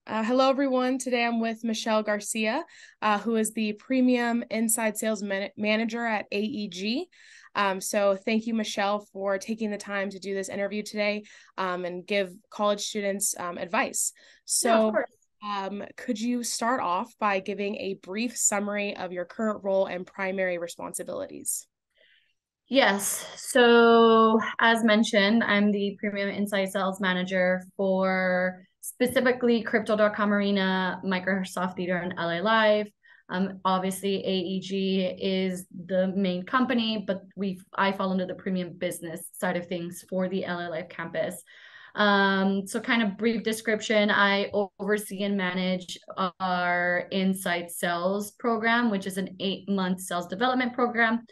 Hello, everyone. Today I'm with Michelle Garcia, who is the Premium Inside Sales Manager at AEG. So thank you, Michelle, for taking the time to do this interview today and give college students advice. Yeah, of So course. could you start off by giving a brief summary of your current role and primary responsibilities? Yes. So, as mentioned, I'm the Premium Inside Sales Manager for specifically Crypto.com Arena, Microsoft Theater, and LA Live. Obviously, AEG is the main company, but I fall under the premium business side of things for the LA Live campus. So kind of brief description, I oversee and manage our Inside Sales program, which is an 8-month sales development program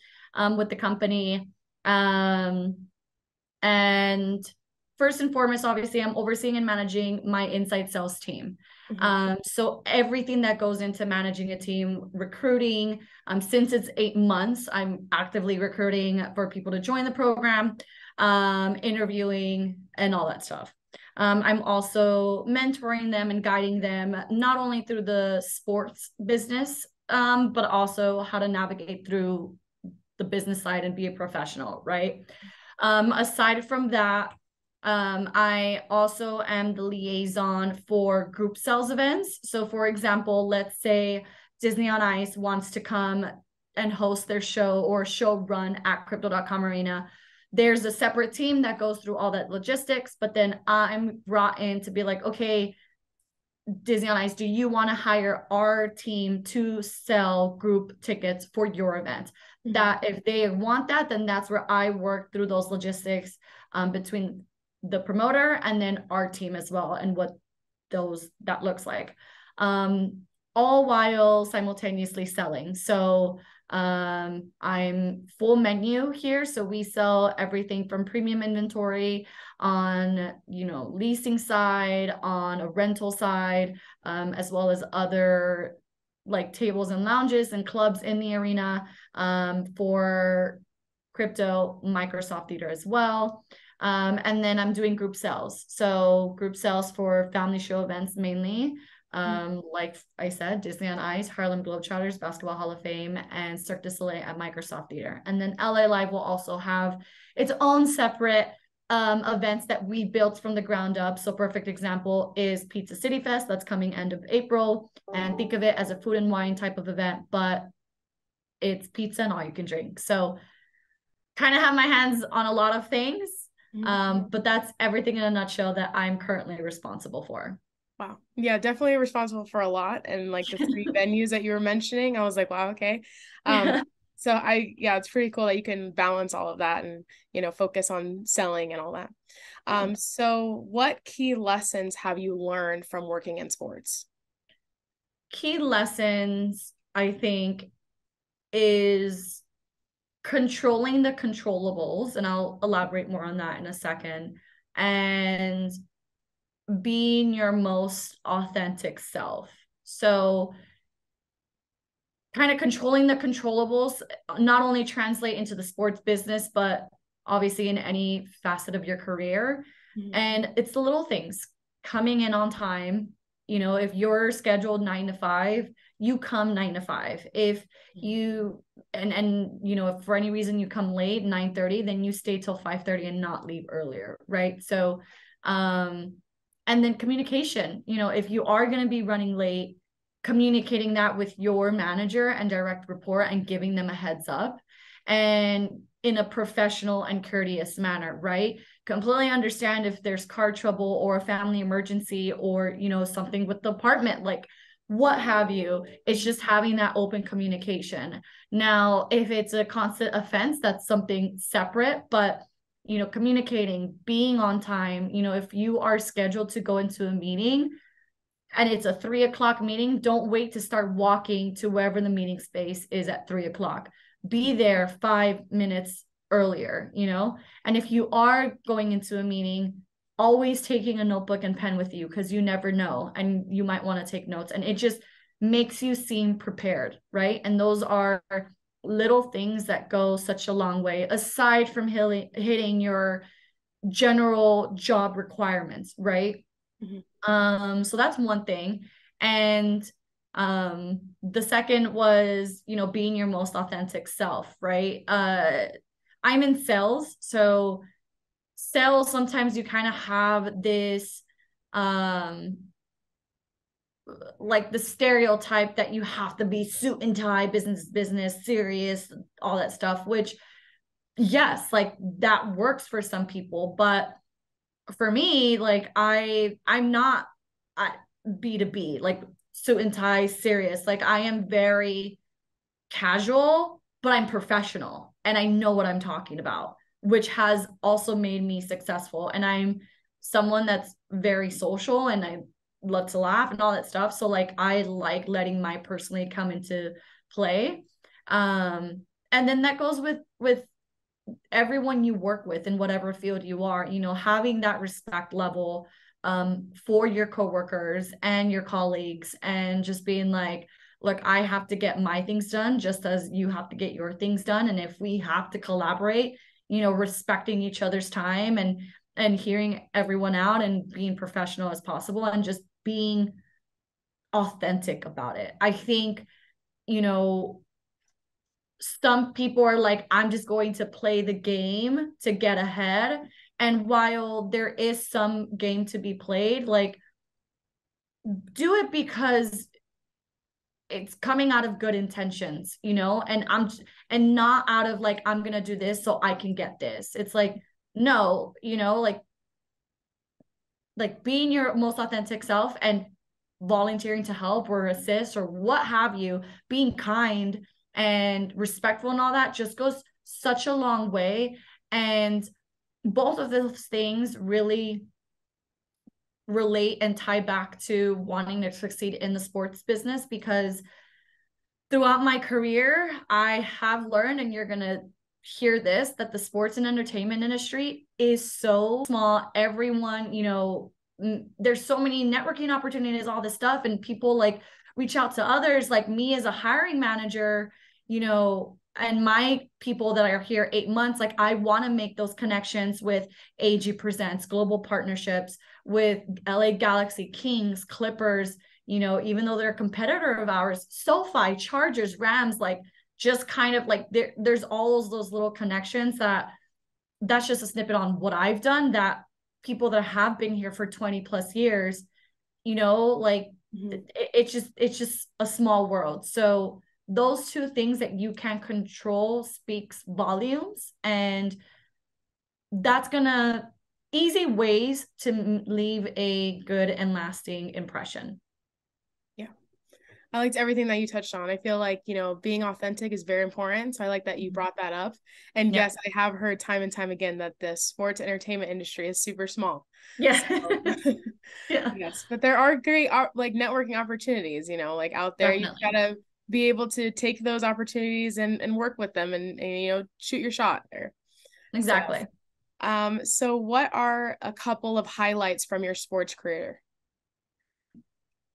with the company. And first and foremost, obviously, I'm overseeing and managing my inside sales team. Mhm. So everything that goes into managing a team, recruiting, since it's 8 months, I'm actively recruiting for people to join the program, interviewing, and all that stuff. I'm also mentoring them and guiding them not only through the sports business, but also how to navigate through the business side and be a professional, right? Aside from that, I also am the liaison for group sales events. So, for example, let's say Disney on Ice wants to come and host their show or show run at Crypto.com Arena. There's a separate team that goes through all that logistics, but then I'm brought in to be like, okay, Disney on Ice, do you want to hire our team to sell group tickets for your event? Mhm. That if they want that, then that's where I work through those logistics between the promoter and then our team as well, and what that looks like. All while simultaneously selling. So I'm full menu here. So we sell everything from premium inventory on, leasing side, on a rental side, as well as other like tables and lounges and clubs in the arena, for crypto, Microsoft Theater as well. And then I'm doing group sales. So group sales for family show events mainly. Like I said, Disney on Ice, Harlem Globetrotters, Basketball Hall of Fame, and Cirque du Soleil at Microsoft Theater. And then LA Live will also have its own separate events that we built from the ground up. So perfect example is Pizza City Fest that's coming end of April. And think of it as a food and wine type of event, but it's pizza and all you can drink. So kind of have my hands on a lot of things. Mhm. But that's everything in a nutshell that I'm currently responsible for. Wow. Yeah, definitely responsible for a lot. And like the three venues that you were mentioning, I was like, wow, okay. Um, Yeah. yeah, it's pretty cool that you can balance all of that and, focus on selling and all that. So what key lessons have you learned from working in sports? Key lessons, I think, is controlling the controllables, and I'll elaborate more on that in a second, and being your most authentic self. So, kind of controlling the controllables not only translate into the sports business, but obviously in any facet of your career. Mhm. And it's the little things, coming in on time. If you're scheduled 9 to 5, you come 9 to 5. If you if for any reason you come late 9:30, then you stay till 5:30 and not leave earlier, right? So and then communication, if you are going to be running late, communicating that with your manager and direct report and giving them a heads up, and in a professional and courteous manner, right? Completely understand if there's car trouble or a family emergency or, something with the apartment, like what have you. It's just having that open communication. Now, if it's a constant offense, that's something separate, but communicating, being on time, if you are scheduled to go into a meeting and it's a 3 o'clock meeting, don't wait to start walking to wherever the meeting space is at 3 o'clock. Be there 5 minutes earlier. And if you are going into a meeting, always taking a notebook and pen with you, because you never know. And you might want to take notes. And it just makes you seem prepared, right? And those are little things that go such a long way, aside from hitting your general job requirements, right? Mm-hmm. So that's one thing. And the second was, you know, being your most authentic self, right? I'm in sales, so sales, sometimes you kind of have this um like the stereotype that you have to be suit and tie, business, serious, all that stuff, which yes, like that works for some people, but for me, like I'm not at B2B, like suit and tie, serious. Like I am very casual, but I'm professional and I know what I'm talking about, which has also made me successful. And I'm someone that's very social and I love to laugh and all that stuff. So like I like letting my personality come into play. And then that goes with everyone you work with in whatever field you are, you know, having that respect level for your coworkers and your colleagues, and just being like, look, I have to get my things done just as you have to get your things done. And if we have to collaborate, you know, respecting each other's time and hearing everyone out and being professional as possible and just being authentic about it. I think, you know, some people are like, I'm just going to play the game to get ahead. And while there is some game to be played, like do it because it's coming out of good intentions, you know, and not out of like, I'm going to do this so I can get this. It's like, no, you know, like being your most authentic self and volunteering to help or assist or what have you, being kind and respectful and all that just goes such a long way. And both of those things really relate and tie back to wanting to succeed in the sports business, because throughout my career, I have learned, and you're going to hear this, that the sports and entertainment industry is so small. Everyone, you know, there's so many networking opportunities, all this stuff, and people like reach out to others like me as a hiring manager, you know, and my people that are here 8 months, like I want to make those connections with AG Presents, global partnerships with LA Galaxy, Kings, Clippers, you know, even though they're a competitor of ours, SoFi, Chargers, Rams, like just kind of like there's all those little connections that's just a snippet on what I've done, that people that have been here for 20 plus years, you know, like it's just a small world. So those two things that you can control speaks volumes, and that's gonna easy ways to leave a good and lasting impression. Yeah. I liked everything that you touched on. I feel like, you know, being authentic is very important. So I like that you brought that up. And Yeah. yes, I have heard time and time again that the sports entertainment industry is super small. Yeah. So Yeah. yes, but there are great like networking opportunities, you know, like out there. You Definitely. gotta be able to take those opportunities and work with them and you know, shoot your shot there. So Exactly. so what are a couple of highlights from your sports career?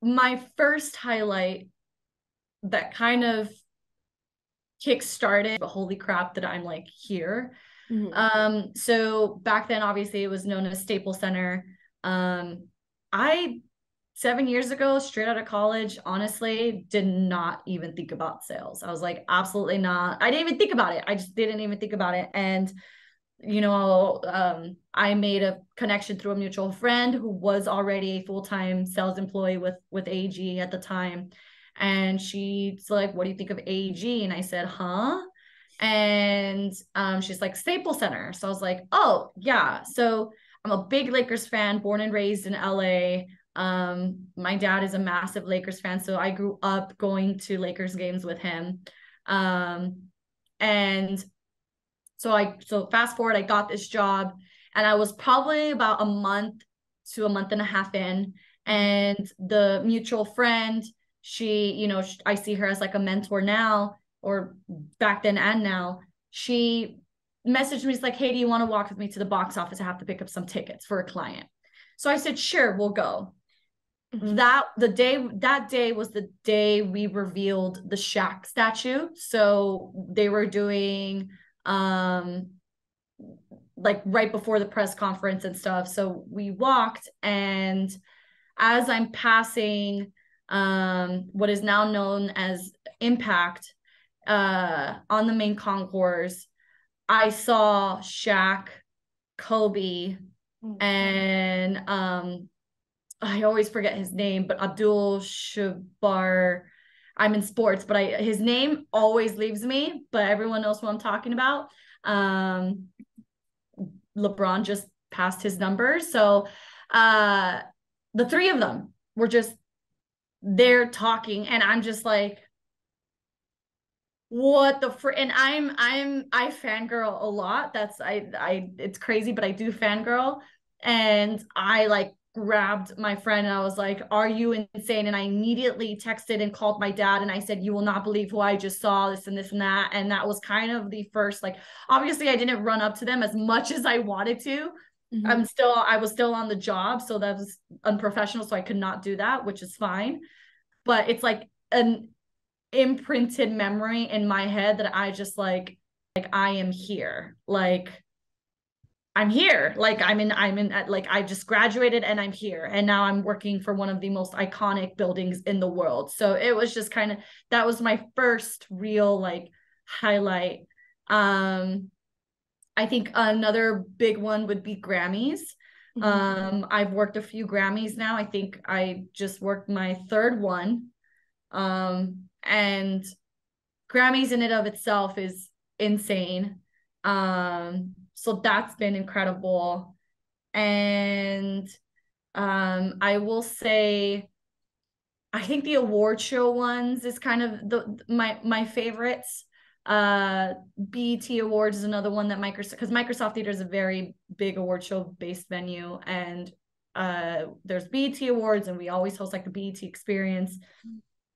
My first highlight that kind of kick-started, but holy crap that I'm like here. Mm-hmm. So back then, obviously, it was known as Staples Center. I 7 years ago, straight out of college, honestly, did not even think about sales. I was like, absolutely not. I didn't even think about it. I just didn't even think about it. And you know, I made a connection through a mutual friend who was already a full-time sales employee with AG at the time. And she's like, what do you think of AG? And I said, huh? And she's like, Staples Center. So I was like, oh, yeah. So I'm a big Lakers fan, born and raised in LA. My dad is a massive Lakers fan. So I grew up going to Lakers games with him. And so fast forward, I got this job and I was probably about a month to a month and a half in. And the mutual friend, she, you know, I see her as like a mentor now, or back then and now. She messaged me, it's like, hey, do you want to walk with me to the box office? I have to pick up some tickets for a client. So I said, sure, we'll go. That day was the day we revealed the Shaq statue. So they were doing um like right before the press conference and stuff. So we walked, and as I'm passing what is now known as Impact on the main concourse, I saw Shaq, Kobe, and I always forget his name, but Abdul Shabar. I'm in sports, but his name always leaves me, but everyone knows what I'm talking about. Um, LeBron just passed his numbers. So the three of them were just there talking, and I'm just like, what the and I fangirl a lot. That's I it's crazy, but I do fangirl. And I like grabbed my friend and I was like, are you insane? And I immediately texted and called my dad and I said, you will not believe who I just saw, this and this and that. And that was kind of the first, like, obviously I didn't run up to them as much as I wanted to. Mm-hmm. I was still on the job, so that was unprofessional, so I could not do that, which is fine. But it's like an imprinted memory in my head that I just like I am here. Like I'm here. Like I'm in like I just graduated and I'm here. And now I'm working for one of the most iconic buildings in the world. So it was just kind of, that was my first real like highlight. I think another big one would be Grammys. I've worked a few Grammys now. I think I just worked my third one. And Grammys in and of itself is insane. So that's been incredible. And I will say, I think the award show ones is kind of my favorites. BET Awards is another one that because Microsoft Theater is a very big award show based venue, and there's BET Awards, and we always host like the BET Experience.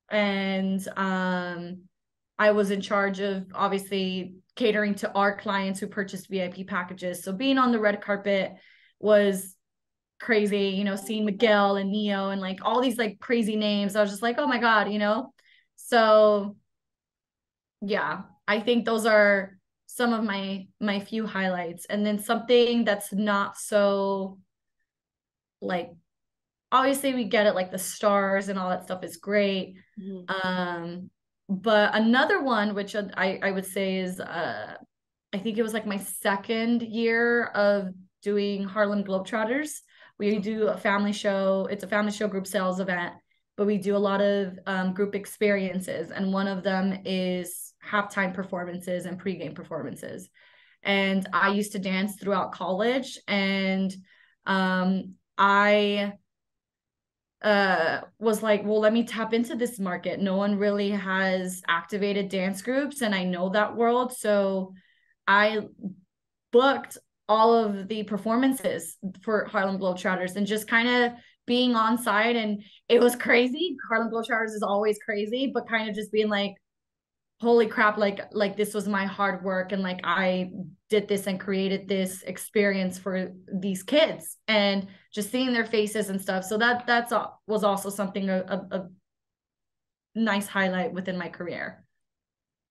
And I was in charge of obviously catering to our clients who purchased VIP packages. So being on the red carpet was crazy, you know, seeing Miguel and Neo and like all these like crazy names. I was just like, oh my God, you know? So yeah, I think those are some of my few highlights. And then something that's not so like, obviously we get it, like the stars and all that stuff is great. But another one which I would say is I think it was like my second year of doing Harlem Globetrotters. We do a family show. It's a family show group sales event, but we do a lot of group experiences, and one of them is halftime performances and pregame performances. And I used to dance throughout college, and I was like, well, let me tap into this market. No one really has activated dance groups, and I know that world. So I booked all of the performances for Harlem Globetrotters and just kind of being on site. And it was crazy. Harlem Globetrotters is always crazy, but kind of just being like, holy crap, like this was my hard work, and like I did this and created this experience for these kids, and just seeing their faces and stuff. So that's was also something a nice highlight within my career.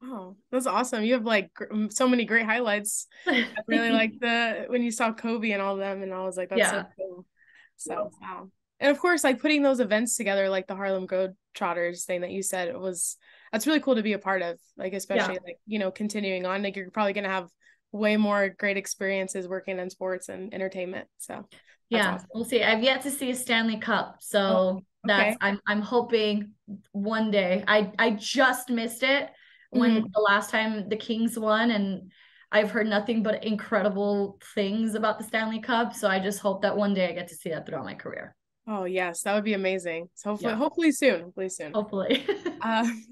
Oh, that's awesome. You have like so many great highlights. I really like the when you saw Kobe and all of them, and I was like, that's so Yeah. cool. So wow. And of course, like putting those events together, like the Harlem Globetrotters thing that you said, that's really cool to be a part of. Like especially Yeah. like, you know, continuing on. Like you're probably gonna have way more great experiences working in sports and entertainment. So that's Yeah, awesome. we'll see. I've yet to see a Stanley Cup, Oh, so that's okay. I'm hoping one day. I just missed it when Mhm. the last time the Kings won, and I've heard nothing but incredible things about the Stanley Cup. So I just hope that one day I get to see that throughout my career. Oh yes, that would be amazing. So Yeah, hopefully soon. Hopefully soon. hopefully.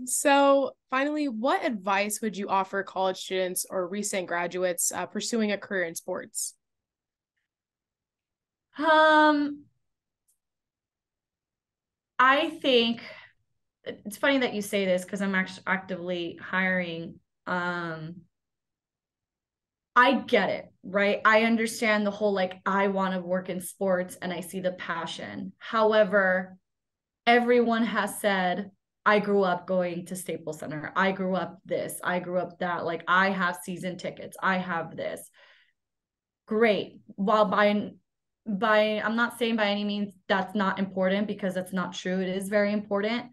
So finally, what advice would you offer college students or recent graduates pursuing a career in sports? um, I think it's funny that you say this because I'm actually actively hiring. I get it, right? I understand the whole like, I want to work in sports and I see the passion. However, everyone has said, I grew up going to Staples Center. I grew up this. I grew up that. Like, I have season tickets. I have this. Great. While by I'm not saying by any means that's not important, because that's not true. It is very important.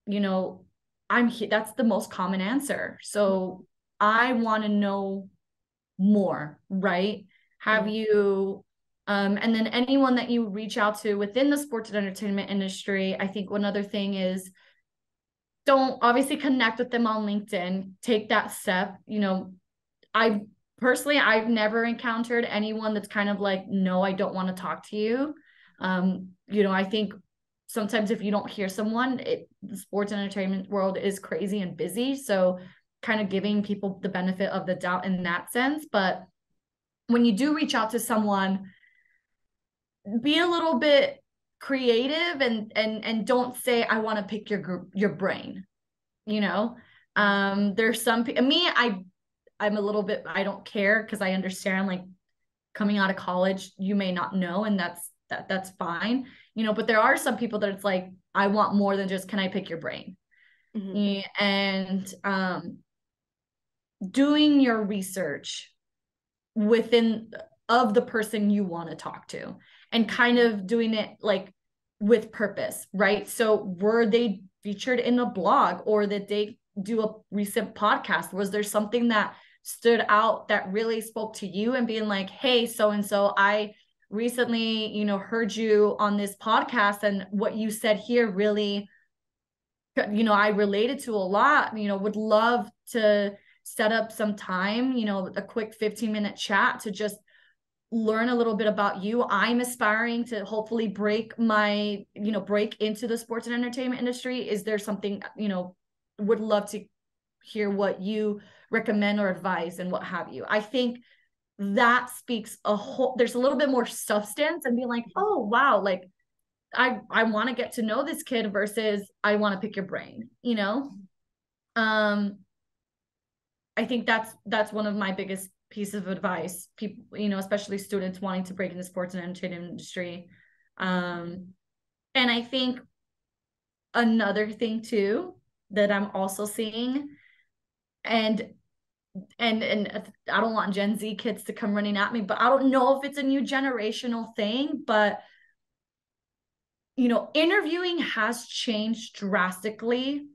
You know, that's the most common answer. So I want to know more, right? Have you, and then anyone that you reach out to within the sports and entertainment industry, I think one other thing is, don't obviously connect with them on LinkedIn, take that step. You know, I've never encountered anyone that's kind of like, no, I don't want to talk to you. You know, I think sometimes if you don't hear someone, the sports and entertainment world is crazy and busy. So kind of giving people the benefit of the doubt in that sense. But when you do reach out to someone, be a little bit creative, and don't say, I want to pick your brain. You know, there's some me, I'm a little bit, I don't care, because I understand, like, coming out of college, you may not know, and that's fine, you know, but there are some people that it's like, I want more than just, can I pick your brain? And doing your research within of the person you want to talk to, and kind of doing it like with purpose, right? So were they featured in a blog, or did they do a recent podcast? Was there something that stood out that really spoke to you, and being like, hey, so and so, I recently, you know, heard you on this podcast, and what you said here really, you know, I related to a lot, you know, would love to set up some time, you know, a quick 15-minute chat to just learn a little bit about you. I'm aspiring to hopefully break into the sports and entertainment industry. Is there something, you know, would love to hear what you recommend or advise, and what have you. I think that speaks there's a little bit more substance, and being like, oh, wow, like, I want to get to know this kid, versus I want to pick your brain, you know? I think that's one of my biggest pieces of advice. People, you know, especially students wanting to break into sports and entertainment industry. And I think another thing too that I'm also seeing, and I don't want Gen Z kids to come running at me, but I don't know if it's a new generational thing, but you know, interviewing has changed drastically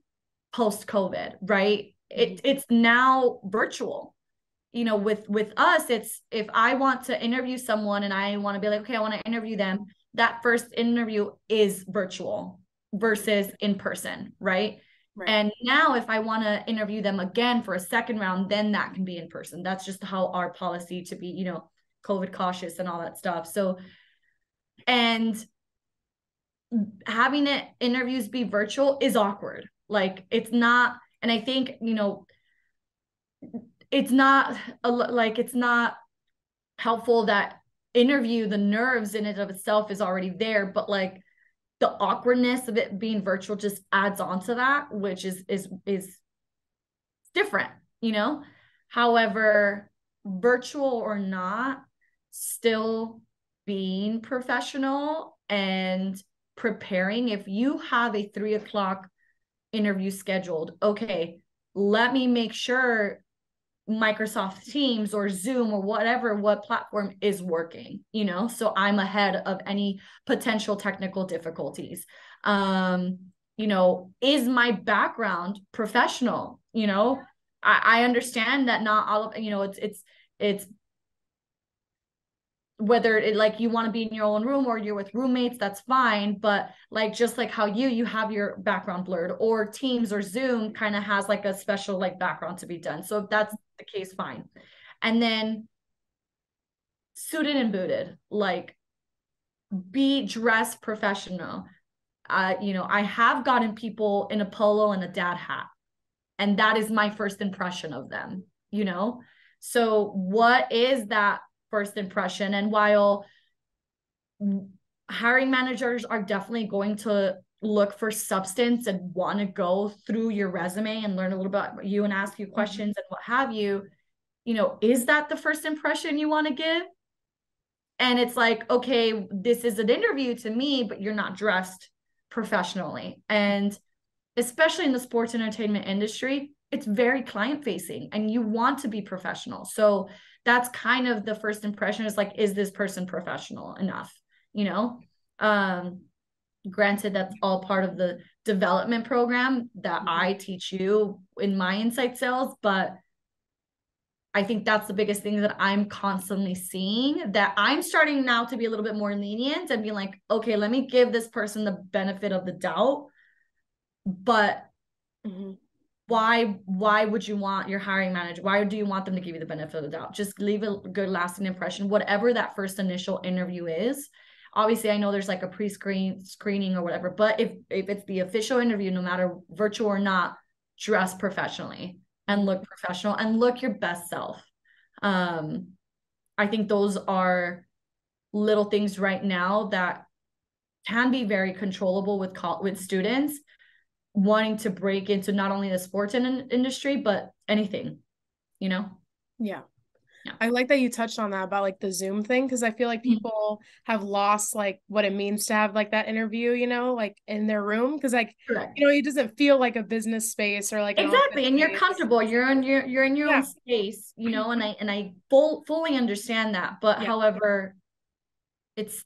post-COVID, right? It's now virtual. You know, with us, it's, if I want to interview someone and I want to be like, okay, I want to interview them, that first interview is virtual versus in person, right? And now if I want to interview them again for a second round, then that can be in person. That's just how our policy to be, you know, COVID cautious and all that stuff. So, and having interviews be virtual is awkward. Like, it's not, and I think, you know, it's not it's not helpful that interview, the nerves in it of itself is already there, but like the awkwardness of it being virtual just adds on to that, which is different, you know? However, virtual or not, still being professional and preparing. If you have a 3:00 interview scheduled, okay, let me make sure Microsoft Teams or Zoom or whatever, what platform is working, you know, so I'm ahead of any potential technical difficulties. You know, is my background professional? You know, I understand that not all of, you know, it's whether it, like, you want to be in your own room or you're with roommates, that's fine. But like, just like how you have your background blurred, or Teams or Zoom kind of has like a special like background to be done. So if that's the case, fine. And then suited and booted, like, be dressed professional. You know, I have gotten people in a polo and a dad hat, and that is my first impression of them, you know? So what is that first impression? And while hiring managers are definitely going to look for substance and want to go through your resume and learn a little bit about you and ask you questions and what have you, you know, is that the first impression you want to give? And it's like, okay, this is an interview to me, but you're not dressed professionally. And especially in the sports entertainment industry, it's very client facing and you want to be professional. So that's kind of the first impression, is like, is this person professional enough? you know. Granted, that's all part of the development program that I teach you in my inside sales, but I think that's the biggest thing that I'm constantly seeing, that I'm starting now to be a little bit more lenient and be like, okay, let me give this person the benefit of the doubt. But why would you want your hiring manager? Why do you want them to give you the benefit of the doubt? Just leave a good lasting impression, whatever that first initial interview is. Obviously, I know there's like a screening or whatever, but if it's the official interview, no matter virtual or not, dress professionally and look professional and look your best self. I think those are little things right now that can be very controllable with students wanting to break into not only the sports industry, but anything, you know? Yeah. I like that you touched on that about like the Zoom thing, because I feel like people have lost like what it means to have like that interview, you know, like in their room, because like Correct. you know, it doesn't feel like a business space or like an office Exactly. And you're space. comfortable. You're in your own Yeah. space, you know, and I fully understand that. But Yeah. however, it's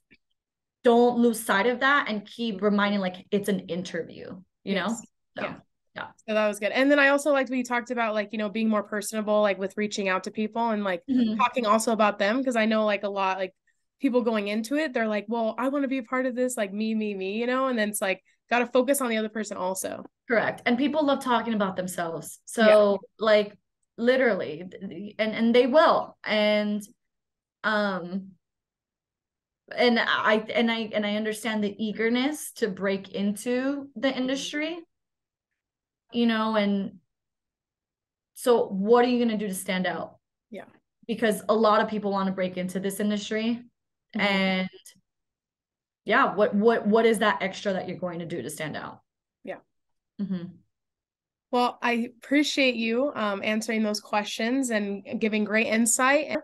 don't lose sight of that and keep reminding like it's an interview, you know? Yes. So Yeah. yeah. So that was good. And then I also liked what you talked about, like, you know, being more personable, like with reaching out to people and like talking also about them. Cause I know like a lot, like people going into it, they're like, well, I want to be a part of this, like me, you know? And then it's like, got to focus on the other person also. Correct. And people love talking about themselves. Yeah. So like literally, and they will. Um and I understand the eagerness to break into the industry, you know, and so what are you going to do to stand out? Yeah. Because a lot of people want to break into this industry. And yeah, what is that extra that you're going to do to stand out? Yeah. Mm-hmm. Well, I appreciate you answering those questions and giving great insight.